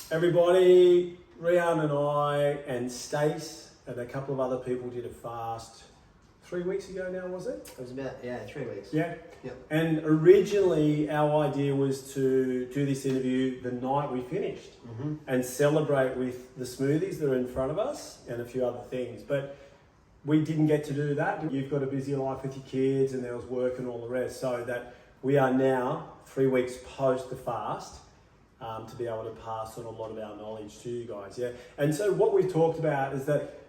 Everybody, Rhian and I and Stace and a couple of other people did a fast 3 weeks ago now, was it? It was about, 3 weeks. Yeah. Yep. And originally our idea was to do this interview the night we finished and celebrate with the smoothies that are in front of us and a few other things. But we didn't get to do that. You've got a busy life with your kids and there was work and all the rest. So that we are now 3 weeks post the fast to be able to pass on a lot of our knowledge to you guys. Yeah. And so what we've talked about is that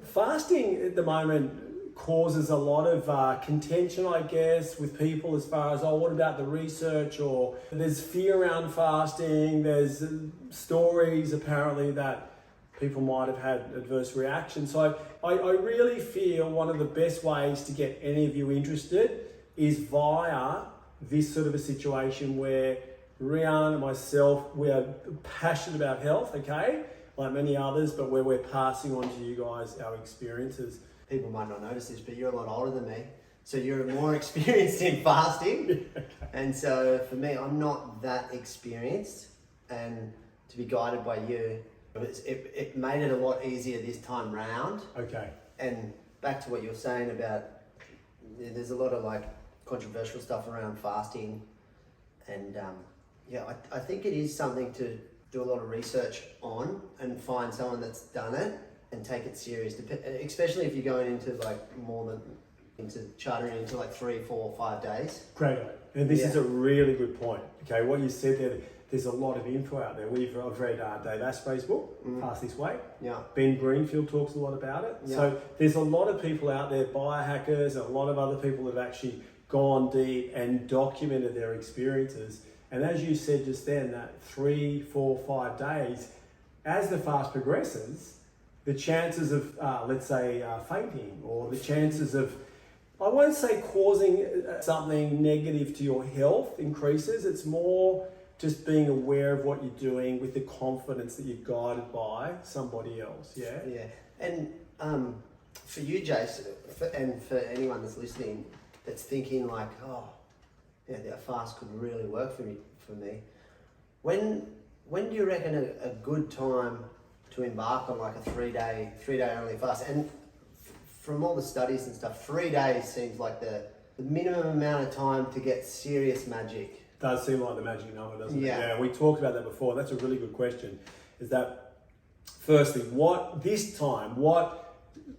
fasting at the moment causes a lot of contention, I guess, with people as far as, what about the research? Or there's fear around fasting. There's stories apparently that people might have had adverse reactions. So I really feel one of the best ways to get any of you interested is via this sort of a situation where Rhian and myself, we are passionate about health, okay, like many others, but where we're passing on to you guys our experiences. People might not notice this, but you're a lot older than me. So you're more experienced in fasting. Okay. And so for me, I'm not that experienced. And to be guided by you, it made it a lot easier this time round. Okay. And back to what you were saying about, there's a lot of like controversial stuff around fasting. And I think it is something to do a lot of research on and find someone that's done it and take it serious, especially if you're going into like chartering into like 3, 4, 5 days. Great. And this is a really good point. Okay, what you said there, there's a lot of info out there. I've read Dave Asprey's book, Fast This Way. Yeah. Ben Greenfield talks a lot about it. Yeah. So there's a lot of people out there, biohackers, and a lot of other people that have actually gone deep and documented their experiences. And as you said just then, that 3, 4, 5 days, as the fast progresses, the chances of, let's say, fainting, or the chances of, I won't say causing something negative to your health increases. It's more just being aware of what you're doing with the confidence that you're guided by somebody else. Yeah. Yeah. And for you, Jace, and for anyone that's listening, that's thinking like, that fast could really work for me. When do you reckon a good time to embark on like a 3 day only fast? And from all the studies and stuff, 3 days seems like the minimum amount of time to get serious magic. Does seem like the magic number, doesn't it? Yeah. Yeah, we talked about that before. That's a really good question. Is that, firstly, what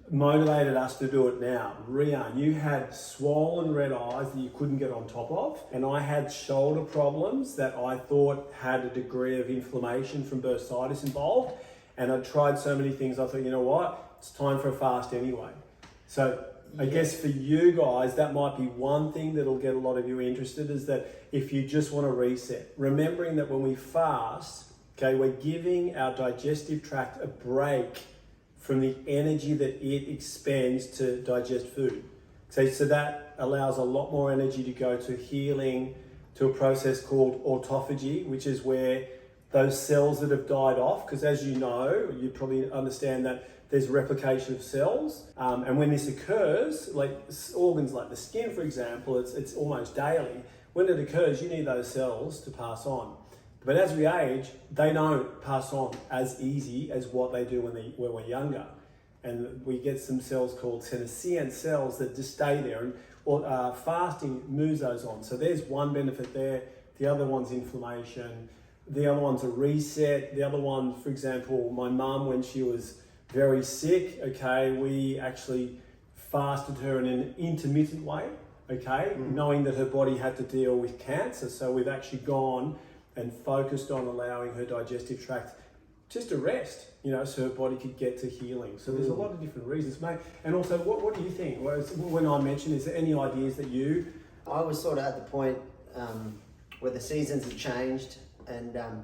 motivated us to do it now? Rhian, you had swollen red eyes that you couldn't get on top of, and I had shoulder problems that I thought had a degree of inflammation from bursitis involved, and I tried so many things, I thought, you know what, it's time for a fast anyway. So I guess for you guys, that might be one thing that'll get a lot of you interested, is that if you just want to reset, remembering that when we fast, okay, we're giving our digestive tract a break from the energy that it expends to digest food. So that allows a lot more energy to go to healing, to a process called autophagy, which is where those cells that have died off, because as you know, you probably understand that there's replication of cells. And when this occurs, like organs like the skin, for example, it's almost daily. When it occurs, you need those cells to pass on. But as we age, they don't pass on as easy as what they do when we're younger. And we get some cells called senescent cells that just stay there, and fasting moves those on. So there's one benefit there. The other one's inflammation. The other one's a reset. The other one, for example, my mum, when she was very sick, okay, we actually fasted her in an intermittent way, okay, knowing that her body had to deal with cancer. So we've actually gone and focused on allowing her digestive tract just to rest, so her body could get to healing. So there's a lot of different reasons, mate. And also, what do you think? When I mentioned, is there any ideas that you... I was sort of at the point where the seasons have changed, and a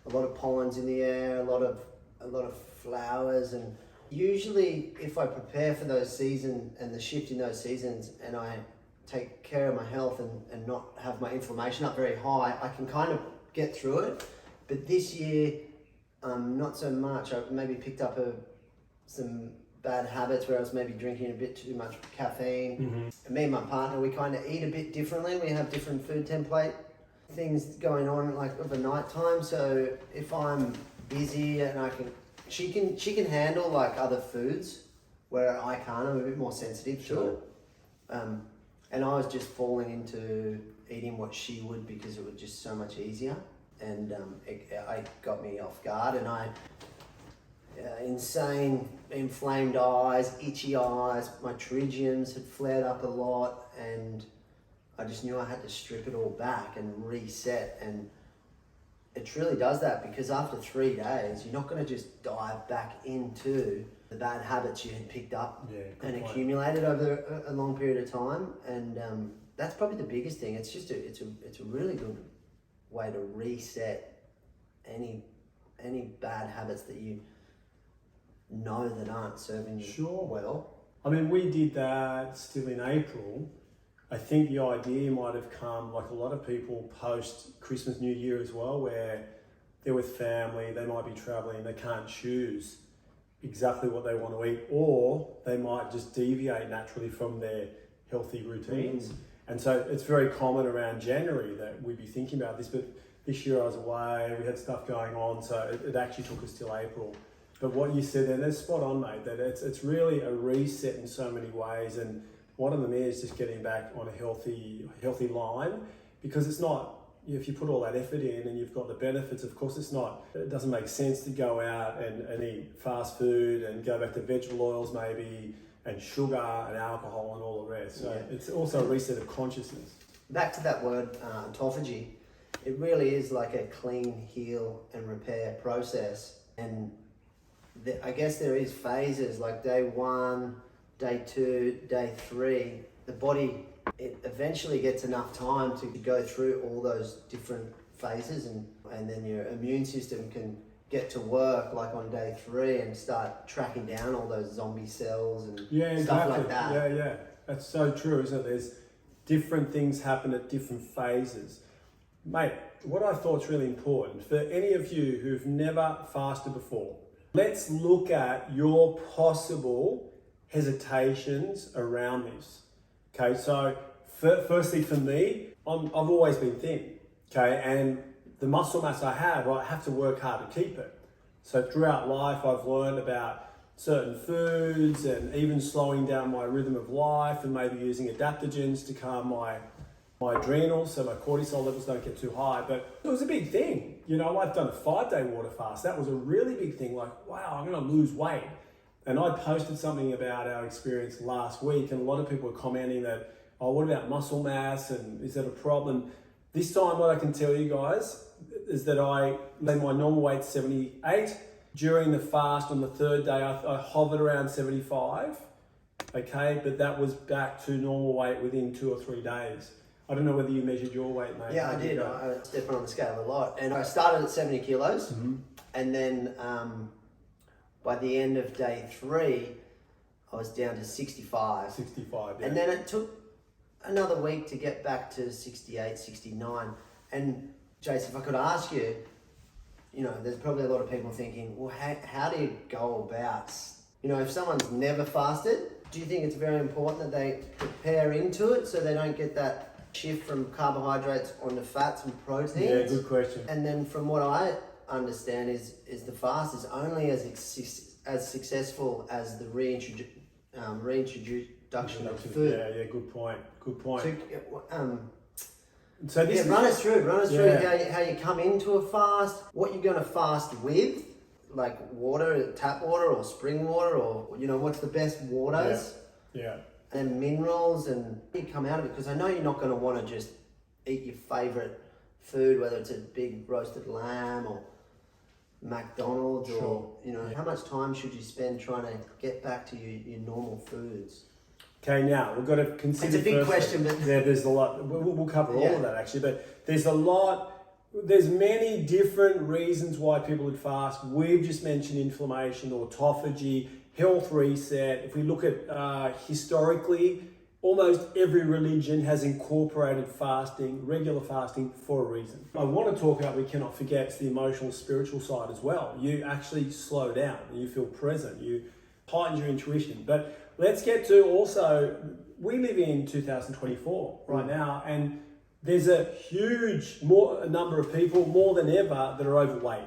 lot of pollen's in the air, a lot of flowers, and usually if I prepare for those seasons and the shift in those seasons, and I take care of my health and not have my inflammation up very high, I can kind of get through it. But this year, not so much. I maybe picked up some bad habits where I was maybe drinking a bit too much caffeine. And me and my partner, we kind of eat a bit differently. We have different food template things going on like of the night time. So if I'm busy and she can handle like other foods where I can't. I'm a bit more sensitive to it. And I was just falling into eating what she would because it was just so much easier. And it got me off guard, and insane inflamed eyes, itchy eyes, my pterygiums had flared up a lot, and I just knew I had to strip it all back and reset. And it really does that, because after 3 days, you're not going to just dive back into the bad habits you had picked up and accumulated over a long period of time. And that's probably the biggest thing. It's just it's a really good way to reset any bad habits that you know that aren't serving you well. I mean, we did that still in April. I think the idea might have come, like a lot of people, post Christmas, New Year as well, where they're with family, they might be traveling, they can't choose exactly what they want to eat, or they might just deviate naturally from their healthy routines. And so it's very common around January that we'd be thinking about this, but this year I was away, we had stuff going on, so it actually took us till April. But what you said there, that's spot on, mate, that it's really a reset in so many ways, and one of them is just getting back on a healthy line, because it's not, if you put all that effort in and you've got the benefits, of course it doesn't make sense to go out and eat fast food and go back to vegetable oils maybe, and sugar and alcohol and all the rest. So it's also a reset of consciousness. Back to that word, autophagy, it really is like a clean, heal and repair process. And I guess there is phases, like day 1, day 2, day 3. The body, it eventually gets enough time to go through all those different phases, and then your immune system can get to work like on day 3 and start tracking down all those zombie cells and stuff like that. Yeah, that's so true, isn't it? There's different things happen at different phases. Mate, what I thought is really important, for any of you who've never fasted before, let's look at your possible hesitations around this. Okay, so firstly for me, I've always been thin, okay, and the muscle mass I have to work hard to keep it. So throughout life, I've learned about certain foods and even slowing down my rhythm of life and maybe using adaptogens to calm my adrenals so my cortisol levels don't get too high. But it was a big thing. You know, I've done a 5-day water fast. That was a really big thing. Like, wow, I'm going to lose weight. And I posted something about our experience last week, and a lot of people were commenting that, oh, what about muscle mass, and is that a problem? This time, what I can tell you guys is that my normal weight's 78. During the fast on the 3rd day, I hovered around 75, okay? But that was back to normal weight within 2 or 3 days. I don't know whether you measured your weight, mate. Yeah, I did. I stepped on the scale a lot. And I started at 70 kilos, and then by the end of day 3, I was down to 65. 65, yeah. And then it took another week to get back to 68, 69. And Jace, if I could ask you, you know, there's probably a lot of people thinking, well, how do you go about, you know, if someone's never fasted, do you think it's very important that they prepare into it so they don't get that shift from carbohydrates onto fats and proteins? Yeah, good question. And then from what I understand is the fast is only as successful as the reintroduction of food. Yeah, good point. So this run us through how you come into a fast, what you're going to fast with, like water, tap water or spring water, or, you know, what's the best waters. Yeah. And minerals, and you come out of it, because I know you're not going to want to just eat your favourite food, whether it's a big roasted lamb or McDonald's or, you know, how much time should you spend trying to get back to your normal foods? Okay, now we've got to consider. It's a big question, but there's a lot. We'll cover all of that actually, but there's a lot. There's many different reasons why people would fast. We've just mentioned inflammation, autophagy, health reset. If we look at historically, almost every religion has incorporated fasting, regular fasting, for a reason. I want to talk about, we cannot forget, the emotional, spiritual side as well. You actually slow down, you feel present, you heighten your intuition. But let's get to also, we live in 2024 right now, and there's a huge number of people, more than ever, that are overweight.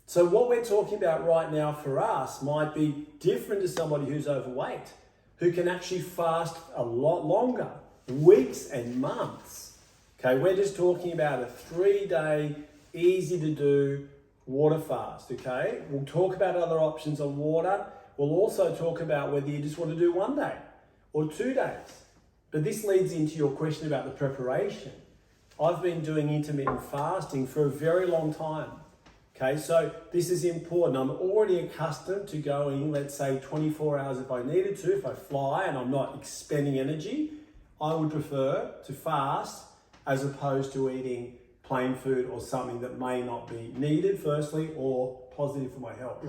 So what we're talking about right now for us might be different to somebody who's overweight, who can actually fast a lot longer, weeks and months. Okay, we're just talking about a 3-day, easy to do water fast, okay? We'll talk about other options on water. We'll also talk about whether you just want to do 1 day or 2 days. But this leads into your question about the preparation. I've been doing intermittent fasting for a very long time. Okay, so this is important. I'm already accustomed to going, let's say 24 hours if I needed to, if I fly and I'm not expending energy. I would prefer to fast as opposed to eating plain food or something that may not be needed, firstly, or positive for my health.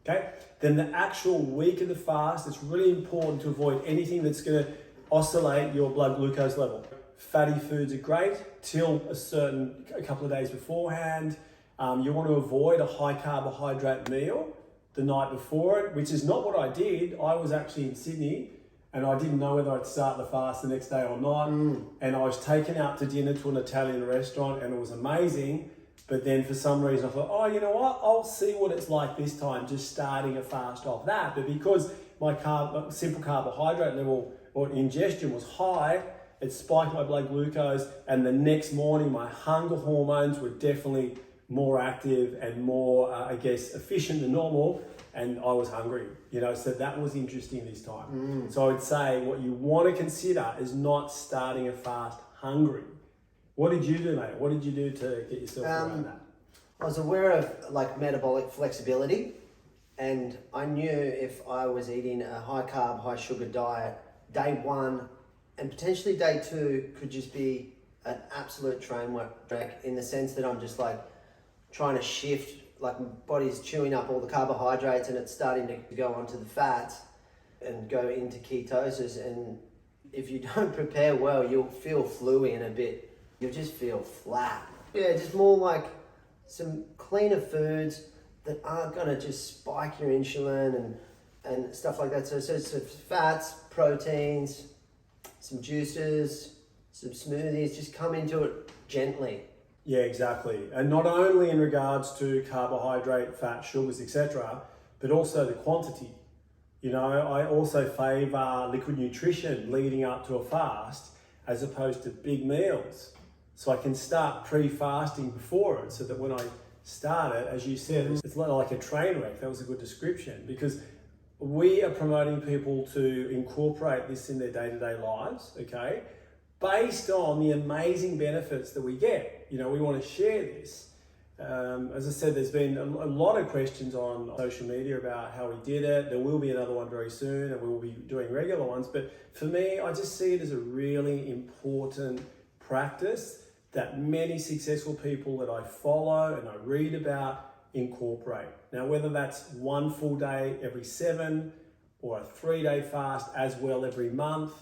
Okay, then the actual week of the fast, it's really important to avoid anything that's going to oscillate your blood glucose level. Fatty foods are great till a couple of days beforehand. You want to avoid a high carbohydrate meal the night before it, which is not what I did. I was actually in Sydney and I didn't know whether I'd start the fast the next day or not. And I was taken out to dinner to an Italian restaurant and it was amazing. But then for some reason I thought, oh, you know what? I'll see what it's like this time, just starting a fast off that. But because my simple carbohydrate level or ingestion was high, it spiked my blood glucose. And the next morning, my hunger hormones were definitely more active and more, efficient than normal, and I was hungry, so that was interesting this time. So I'd say what you want to consider is not starting a fast hungry. What did you do, mate? What did you do to get yourself around that? I was aware of metabolic flexibility, and I knew if I was eating a high carb, high sugar diet, day 1 and potentially day 2 could just be an absolute train wreck in the sense that I'm just trying to shift, my body's chewing up all the carbohydrates and it's starting to go onto the fats and go into ketosis. And if you don't prepare well, you'll feel fluey in a bit. You'll just feel flat. Yeah, just more some cleaner foods that aren't gonna just spike your insulin and stuff like that. So fats, proteins, some juices, some smoothies, just come into it gently. Yeah, exactly. And not only in regards to carbohydrate, fat, sugars, etc., but also the quantity. I also favour liquid nutrition leading up to a fast as opposed to big meals. So I can start pre-fasting before it so that when I start it, as you said, it's like a train wreck. That was a good description because we are promoting people to incorporate this in their day-to-day lives, okay? Based on the amazing benefits that we get. We want to share this. As I said, there's been a lot of questions on social media about how we did it. There will be another one very soon and we will be doing regular ones. But for me, I just see it as a really important practice that many successful people that I follow and I read about incorporate. Now, whether that's 1 full day every 7 or a 3-day fast as well every month,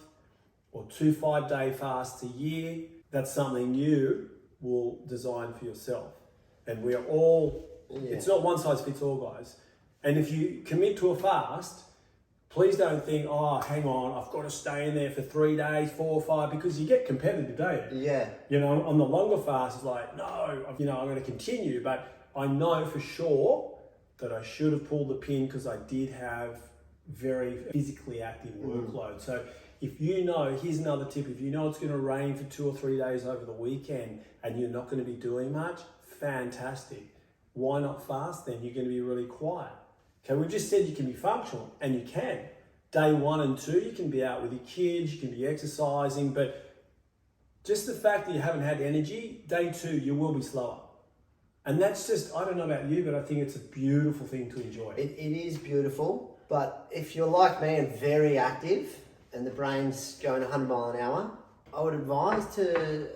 or 2 5-day fasts a year, that's something you will design for yourself. And we are all, It's not one size fits all, guys. And if you commit to a fast, please don't think, oh, hang on, I've got to stay in there for 3 days, 4 or 5, because you get competitive, don't you? Yeah. On the longer fast, it's like, no, I'm going to continue, but I know for sure that I should have pulled the pin because I did have very physically active workload. So if here's another tip, if you know it's going to rain for 2 or 3 days over the weekend and you're not going to be doing much, fantastic. Why not fast then? You're going to be really quiet. Okay, we've just said you can be functional, and you can. Day 1 and 2, you can be out with your kids, you can be exercising, but just the fact that you haven't had energy, day 2, you will be slower. And that's just, I don't know about you, but I think it's a beautiful thing to enjoy. It is beautiful, but if you're like me and very active, and the brain's going 100 miles an hour, I would advise to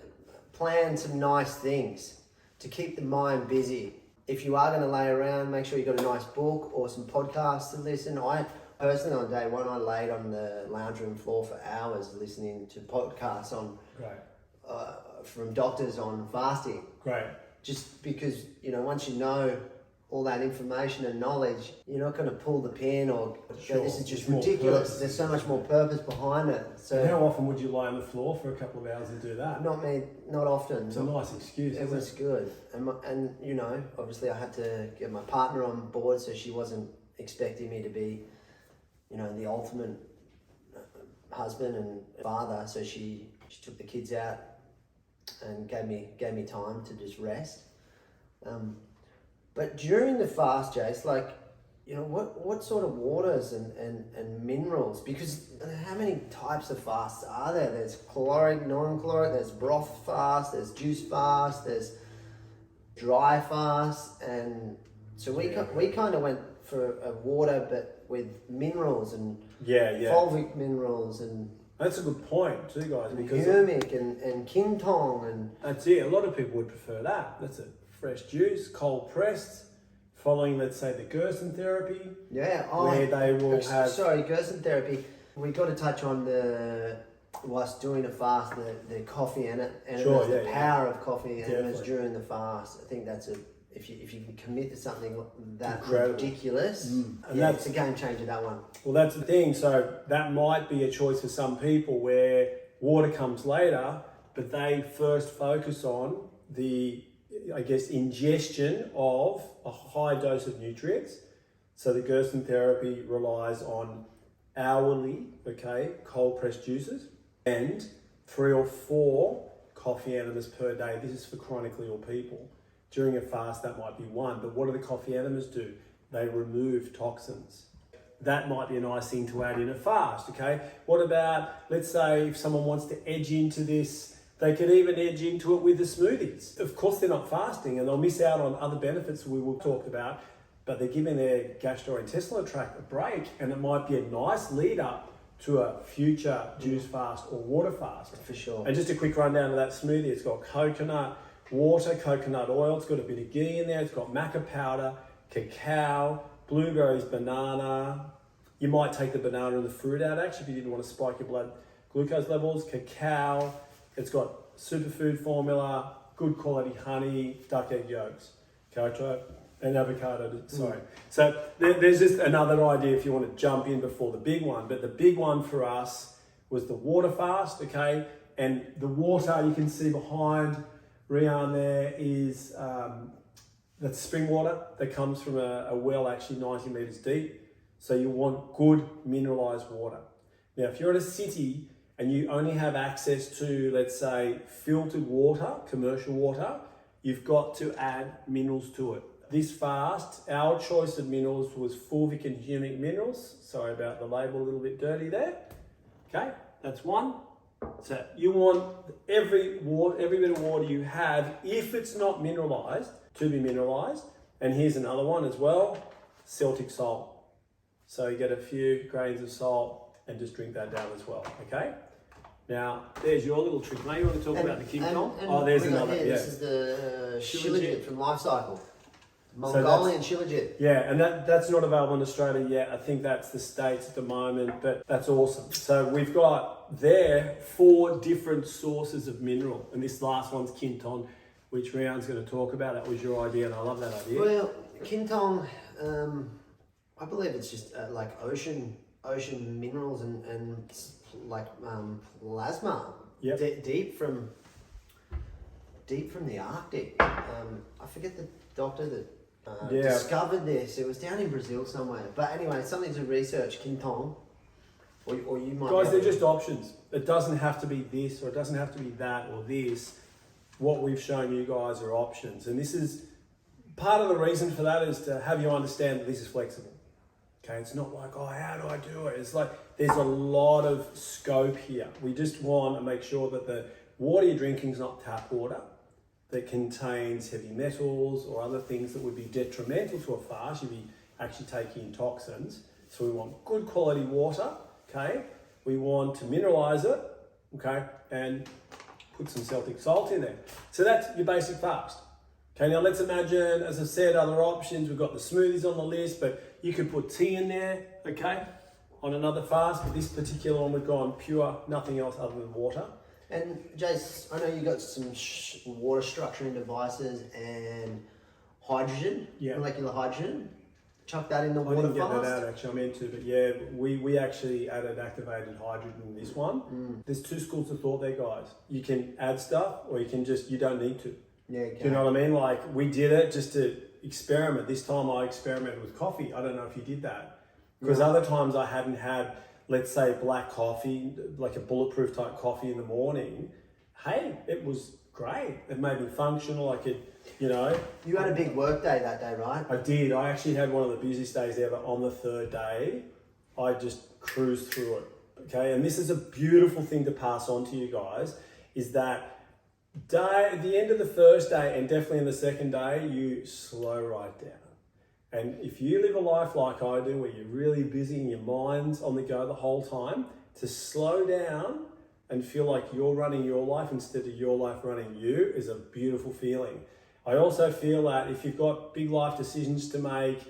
plan some nice things to keep the mind busy. If you are going to lay around, make sure you've got a nice book or some podcasts to listen. I personally, on day 1, I laid on the lounge room floor for hours listening to podcasts on from doctors on fasting. Great. Just because, once you know all that information and knowledge, you're not going to pull the pin or Sure. go, this is just It's more ridiculous. purpose. There's so much more purpose behind it. So And how often would you lie on the floor for a couple of hours and do that? not often. It's a nice excuse. It was good, and you know, obviously I had to get my partner on board, so she wasn't expecting me to be, you know, the ultimate husband and father. So she took the kids out and gave me time to just rest. But during the fast, Jace, like, you know, what sort of waters and minerals? Because how many types of fasts are there? There's caloric, non-caloric, there's broth fast, there's juice fast, there's dry fast, and so we kind of went for a water but with minerals and fulvic minerals and that's a good point too, guys. Because humic and kintong and that's it. A lot of people would prefer that. That's a fresh juice, cold pressed, following, let's say, the Gerson therapy. Yeah, where they will have. Sorry, Gerson therapy. We got to touch on whilst doing a fast, the coffee and the power of coffee enemas during the fast. I think that's if you can commit to something that Incredible. Ridiculous, And it's a game changer, that one. Well, that's the thing. So that might be a choice for some people where water comes later, but they first focus on the, I guess, ingestion of a high dose of nutrients. So the Gerson therapy relies on hourly, cold pressed juices and 3 or 4 coffee enemas per day. This is for chronically ill people. During a fast, that might be 1, but what do the coffee enemas do? They remove toxins. That might be a nice thing to add in a fast, okay? What about, let's say, if someone wants to edge into this, they could even edge into it with the smoothies. Of course, they're not fasting and they'll miss out on other benefits we will talk about, but they're giving their gastrointestinal tract a break, and it might be a nice lead up to a future juice fast or water fast. For sure. And just a quick rundown of that smoothie. It's got coconut water, coconut oil, it's got a bit of ghee in there, it's got maca powder, cacao, blueberries, banana. You might take the banana and the fruit out actually if you didn't want to spike your blood glucose levels, cacao, it's got superfood formula, good quality honey, duck egg yolks, cocoa, and avocado, sorry. So there's just another idea if you want to jump in before the big one, but the big one for us was the water fast, okay? And the water you can see behind Rhian there is that's spring water that comes from a well actually 90 metres deep. So you want good mineralised water. Now, if you're in a city and you only have access to, let's say, filtered water, commercial water, you've got to add minerals to it. This fast, our choice of minerals was fulvic and humic minerals. Sorry about the label, a little bit dirty there. Okay, that's one. So you want every bit of water you have, if it's not mineralised, to be mineralised. And here's another one as well, Celtic salt. So you get a few grains of salt and just drink that down as well, okay? Now, there's your little trick, mate. You want to talk about the Kingdom? Oh, there's another, yeah. This is the Shilajit from Life Cycle. So Mongolian Shilajit. Yeah, and that's not available in Australia yet. I think that's the States at the moment, but that's awesome. So we've got there 4 different sources of mineral, and this last one's Kintong, which Rhian's going to talk about. That was your idea, and I love that idea. Well, Kintong, I believe it's just like ocean minerals and like plasma. Yep. Deep from the Arctic. I forget the doctor that discovered this. It was down in Brazil somewhere. But anyway, it's something to research, Kintong. Or you might. Guys, they're just options. It doesn't have to be this, or it doesn't have to be that, or this. What we've shown you guys are options. And this is part of the reason for that is to have you understand that this is flexible. Okay, it's not like, oh, how do I do it? It's like there's a lot of scope here. We just want to make sure that the water you're drinking is not tap water that contains heavy metals or other things that would be detrimental to a fast. You'd be actually taking in toxins. So we want good quality water, okay? We want to mineralize it, okay? And put some Celtic salt in there. So that's your basic fast. Okay, now let's imagine, as I said, other options. We've got the smoothies on the list, but you could put tea in there, okay, on another fast. But this particular one, we've gone pure, nothing else other than water. And Jace, I know you got some water structuring devices and hydrogen, Yeah. molecular hydrogen. Chuck that in the I water didn't get fast. that out actually, I meant to, but yeah, we actually added activated hydrogen in this one. There's two schools of thought there, guys. You can add stuff or you can just, you don't need to. Yeah, okay. Do you know what I mean? Like we did it just to experiment. This time I experimented with coffee. I don't know if you did that. Because other times I hadn't had, let's say, black coffee, like a bulletproof type coffee in the morning. Hey, it was great. It made me functional. I could, you know. You had a big work day that day, right? I did. I actually had one of the busiest days ever. On the third day, I just cruised through it. Okay, and this is a beautiful thing to pass on to you guys, is that at the end of the first day and definitely in the second day, you slow right down. And if you live a life like I do, where you're really busy and your mind's on the go the whole time, to slow down and feel like you're running your life instead of your life running you is a beautiful feeling. I also feel that if you've got big life decisions to make,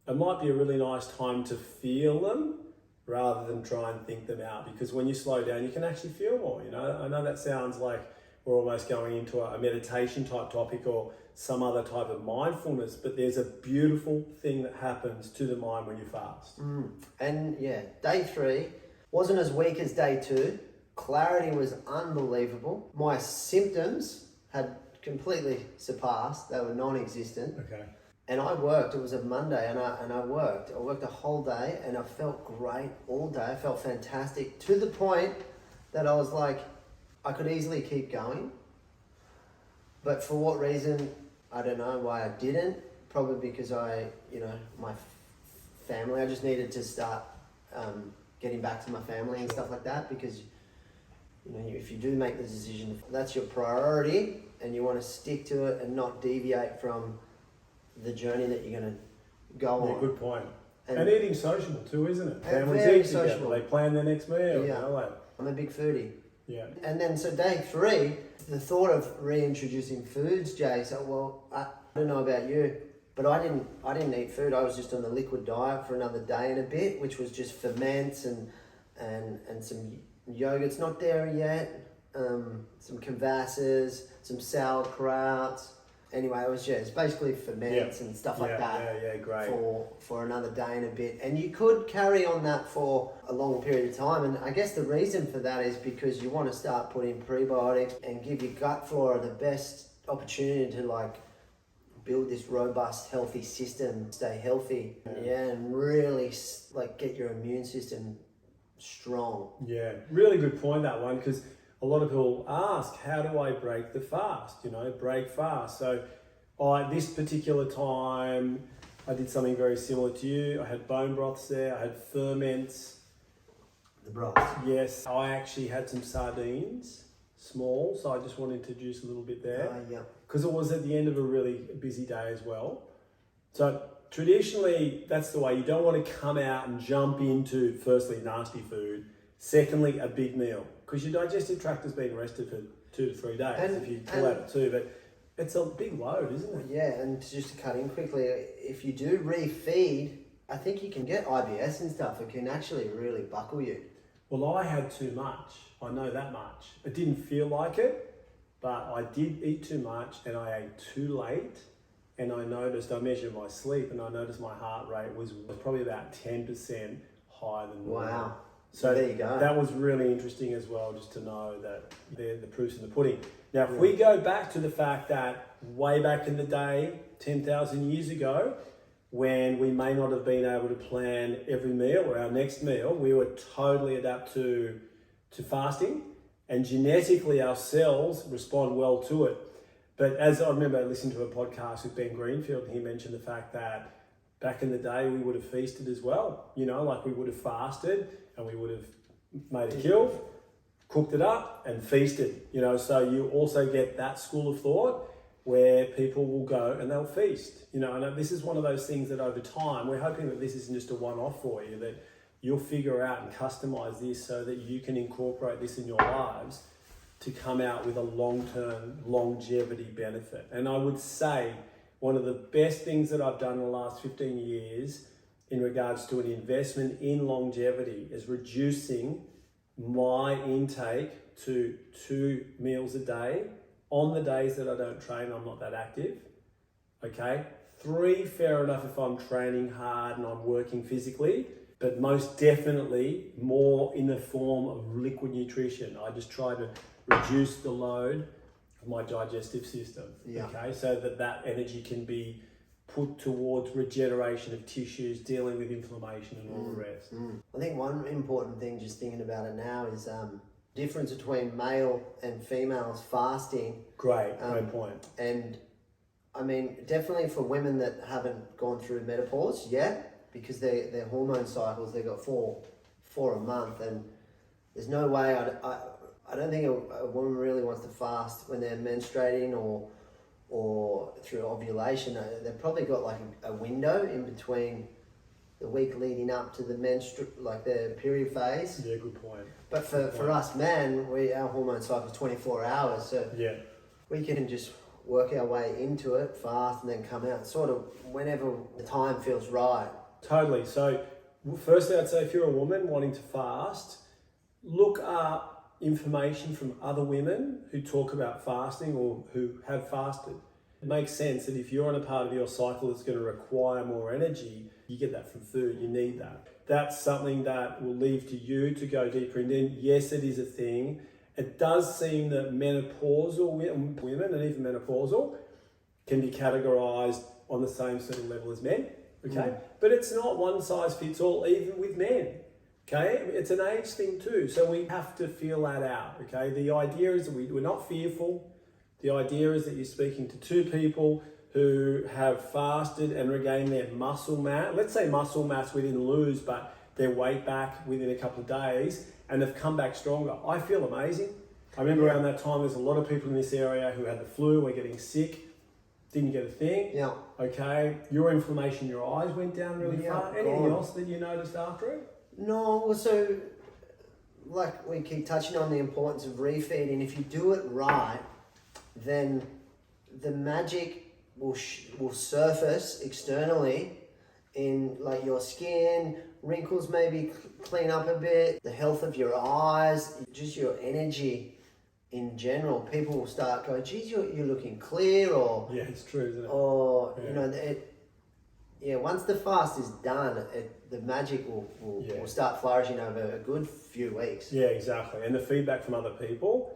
it might be a really nice time to feel them rather than try and think them out. Because when you slow down, you can actually feel more. You know, I know that sounds like we're almost going into a meditation type topic or some other type of mindfulness, but there's a beautiful thing that happens to the mind when you fast. And yeah, day 3 wasn't as weak as day 2. Clarity was unbelievable. My symptoms had completely surpassed. They were non-existent. Okay. And I worked. It was a Monday, and I worked. I worked a whole day, and I felt great all day. I felt fantastic to the point that I was like, I could easily keep going. But for what reason, I don't know why I didn't. Probably because my family, I just needed to start getting back to my family and stuff like that. Because, if you do make the decision, that's your priority, and you want to stick to it and not deviate from the journey that you're going to go on. Yeah, good point. And eating sociable too, isn't it? And Families very eat together. sociable. They plan their next meal. Yeah. You know, like, I'm a big foodie. yeah. And then, so day 3, the thought of reintroducing foods, Jay. So, well, I don't know about you, but I didn't eat food. I was just on the liquid diet for another day and a bit, which was just ferments and some yogurt's not dairy yet, some kvassers, some sauerkrauts. Anyway, it's basically ferments and stuff like that. Yeah, great. For another day and a bit. And you could carry on that for a long period of time. And I guess the reason for that is because you want to start putting prebiotics and give your gut flora the best opportunity to build this robust, healthy system, stay healthy. And really get your immune system strong. Yeah, really good point, that one, because a lot of people ask, how do I break the fast? Break fast. So this particular time, I did something very similar to you. I had bone broths there. I had ferments. The broth. Yes, I actually had some sardines, small. So I just want to introduce a little bit there. Yeah. Because it was at the end of a really busy day as well. So traditionally, that's the way. You don't want to come out and jump into, firstly, nasty food. Secondly, a big meal, because your digestive tract has been rested for 2 to 3 days if you pull out at 2, but it's a big load, isn't it? Yeah, and just to cut in quickly, if you do refeed, I think you can get IBS and stuff. It can actually really buckle you. Well, I had too much. I know that much. It didn't feel like it, but I did eat too much and I ate too late. And I measured my sleep and I noticed my heart rate was probably about 10% higher than normal. Wow. So there you go. That was really interesting as well, just to know that the proof's in the pudding. Now, if we go back to the fact that way back in the day, 10,000 years ago, when we may not have been able to plan every meal or our next meal, we were totally adapt to fasting, and genetically our cells respond well to it. But as I remember listening to a podcast with Ben Greenfield, he mentioned the fact that back in the day we would have feasted as well. We would have fasted and we would have made a kill, cooked it up and feasted. So you also get that school of thought where people will go and they'll feast. And this is one of those things that over time, we're hoping that this isn't just a one-off for you, that you'll figure out and customize this so that you can incorporate this in your lives to come out with a long-term longevity benefit. And I would say one of the best things that I've done in the last 15 years in regards to an investment in longevity is reducing my intake to 2 meals a day on the days that I don't train, I'm not that active. Okay, 3, fair enough if I'm training hard and I'm working physically, but most definitely more in the form of liquid nutrition. I just try to reduce the load of my digestive system, okay, so that energy can be put towards regeneration of tissues, dealing with inflammation and all the rest. I think one important thing, just thinking about it now, is difference between male and females fasting. Great point. And I mean, definitely for women that haven't gone through menopause yet, because their hormone cycles, they've got four a month, and there's no way, I don't think a woman really wants to fast when they're menstruating or through ovulation. They've probably got like a window in between the week leading up to the the period phase. Yeah, good point. But for us men, our hormone cycle is 24 hours, so we can just work our way into it, fast, and then come out sort of whenever the time feels right. Totally. So firstly, I'd say if you're a woman wanting to fast, look up information from other women who talk about fasting or who have fasted. It makes sense that if you're on a part of your cycle that's going to require more energy, you get that from food, you need that. That's something that will leave to you to go deeper into. Yes, it is a thing. It does seem that menopausal women and even menopausal can be categorized on the same sort of level as men, okay? But it's not one size fits all, even with men. Okay, it's an age thing too, so we have to feel that out. Okay, the idea is that we're not fearful. The idea is that you're speaking to 2 people who have fasted and regained their muscle mass. Let's say muscle mass we didn't lose, but their weight back within a couple of days, and they've come back stronger. I feel amazing. I remember around that time, there's a lot of people in this area who had the flu, were getting sick, didn't get a thing. Yeah. Okay, your inflammation in your eyes went down really far. Anything else that you noticed after it? No, well, so like we keep touching on the importance of refeeding. If you do it right, then the magic will surface externally in like your skin, wrinkles maybe clean up a bit, the health of your eyes, just your energy in general. People will start going, geez, you're looking clear, or yeah, it's true, isn't it? Or you know, once the fast is done, the magic will start flourishing over a good few weeks. Yeah, exactly. And the feedback from other people,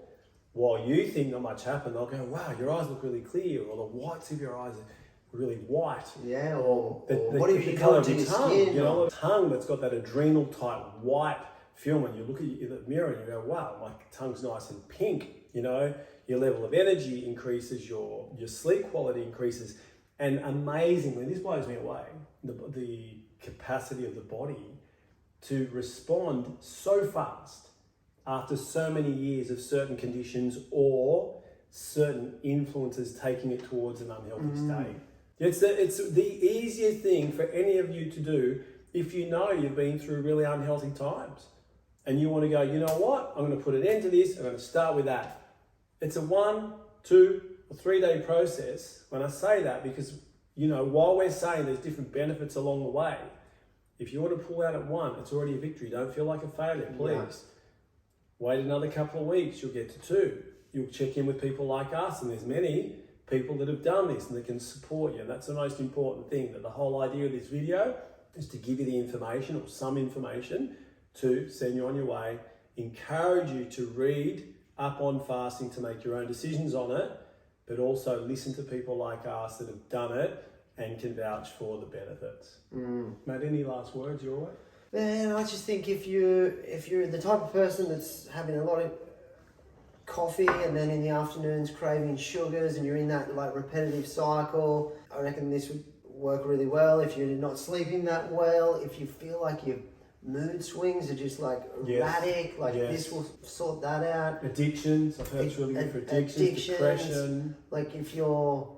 while you think not much happened, they'll go, wow, your eyes look really clear, or the whites of your eyes are really white. Yeah, or what the have you colour done of to your your tongue, skin? you know, a tongue that's got that adrenal type white film, when you look at in the mirror and you go, wow, my tongue's nice and pink, you know, your level of energy increases, your sleep quality increases. And amazingly, this blows me away, the capacity of the body to respond so fast after so many years of certain conditions or certain influences taking it towards an unhealthy state. It's the easiest thing for any of you to do if you know you've been through really unhealthy times and you want to go, you know what, I'm going to put an end to this, I'm going to start with that. It's a 1, 2, or 3 day process when I say that, because, you know, while we're saying there's different benefits along the way, if you want to pull out at 1, it's already a victory. Don't feel like a failure, please. Yeah. Wait another couple of weeks, you'll get to 2. You'll check in with people like us, and there's many people that have done this and that can support you. And that's the most important thing, that the whole idea of this video is to give you the information or some information to send you on your way, encourage you to read up on fasting to make your own decisions on it, but also listen to people like us that have done it and can vouch for the benefits. Matt, any last words your way? Man, I just think if you're the type of person that's having a lot of coffee and then in the afternoons craving sugars, and you're in that like repetitive cycle, I reckon this would work really well. If you're not sleeping that well, if you feel like your mood swings are just like erratic, this will sort that out. Addictions, I've heard it's really good for addictions, depression. Like if your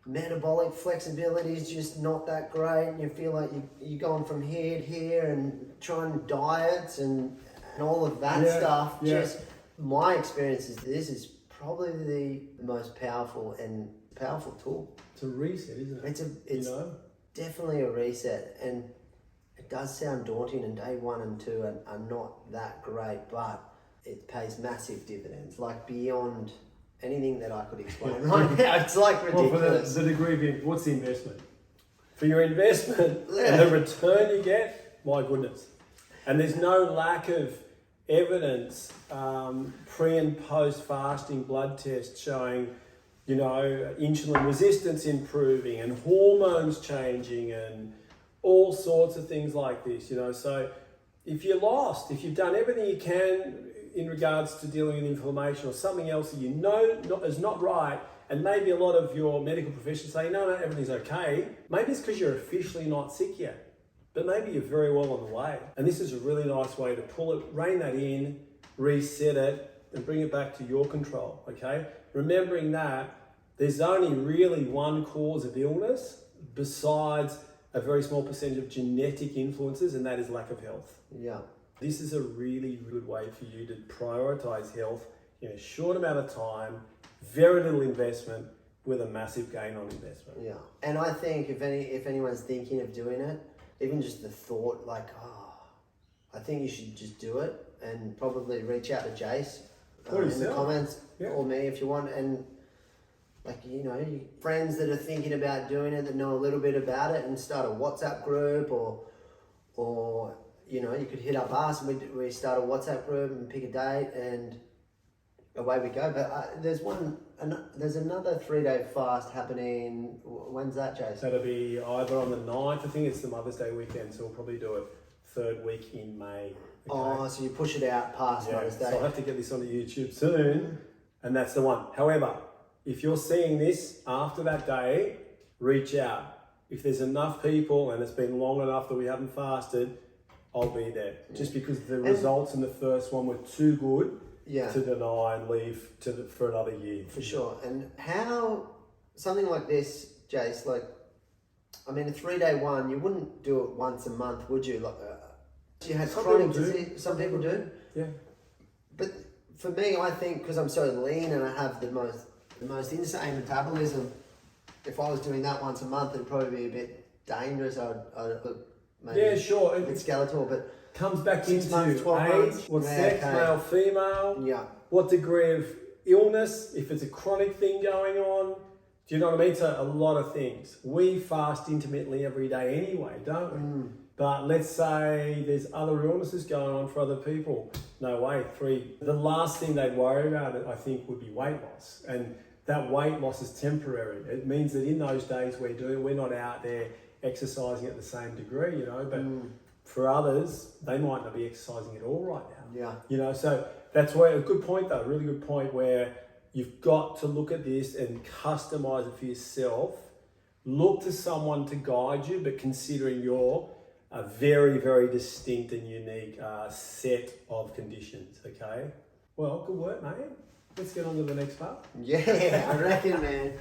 metabolic flexibility is just not that great and you feel like you're going from here to here and trying diets and all of that stuff. Just my experience is this is probably the most powerful tool. It's a reset, isn't it? It's definitely a reset, and it does sound daunting, and day 1 and 2 are not that great, but it pays massive dividends, like beyond anything that I could explain right now. It's like ridiculous. Well, for the degree of what's the investment? For your investment and the return you get, my goodness. And there's no lack of evidence, pre and post fasting blood tests showing, you know, insulin resistance improving and hormones changing and all sorts of things like this, you know. So if you're lost, if you've done everything you can in regards to dealing with inflammation or something else that you know is not right, and maybe a lot of your medical professionals say, no, everything's okay. Maybe it's because you're officially not sick yet, but maybe you're very well on the way. And this is a really nice way to pull it, rein that in, reset it, and bring it back to your control, okay? Remembering that there's only really one cause of illness besides a very small percentage of genetic influences, and that is lack of health. Yeah. This is a really good way for you to prioritize health in a short amount of time, very little investment with a massive gain on investment. Yeah. And I think if anyone's thinking of doing it, even just the thought like, I think you should just do it, and probably reach out to Jace in the comments, or me if you want, and like, you know, friends that are thinking about doing it, that know a little bit about it, and start a WhatsApp group, or you know, you could hit up us and we start a WhatsApp group and pick a date and away we go. But there's another 3-day fast happening. When's that, Jason? That'll be either on the 9th, I think it's the Mother's Day weekend, so we'll probably do it third week in May. Okay? Oh, so you push it out past Mother's Day. So I'll have to get this onto YouTube soon, and that's the one. However, if you're seeing this after that day, reach out. If there's enough people and it's been long enough that we haven't fasted, I'll be there. Just because the results in the first one were too good to deny and leave for another year. For sure. And how, something like this, Jace, like, I mean, a 3-day one, you wouldn't do it once a month, would you? Like, you had chronic disease. Some people do. Yeah. But for me, I think because I'm so lean and I have the most insane metabolism, if I was doing that once a month, it'd probably be a bit dangerous. I'd look maybe a bit skeletal, but comes back 6 into months, 12 age, months. what sex, male, female, what degree of illness, if it's a chronic thing going on. Do you know what I mean? So a lot of things. We fast intermittently every day anyway, don't we? But let's say there's other illnesses going on for other people. No way, 3. The last thing they'd worry about, I think, would be weight loss. And that weight loss is temporary. It means that in those days we're not out there exercising at the same degree, you know, but for others, they might not be exercising at all right now. Yeah. You know, so that's where a good point though, really good point, where you've got to look at this and customize it for yourself. Look to someone to guide you, but considering you're a very, very distinct and unique set of conditions, okay? Well, good work, mate. Let's get on to the next part. Yeah, I reckon, man.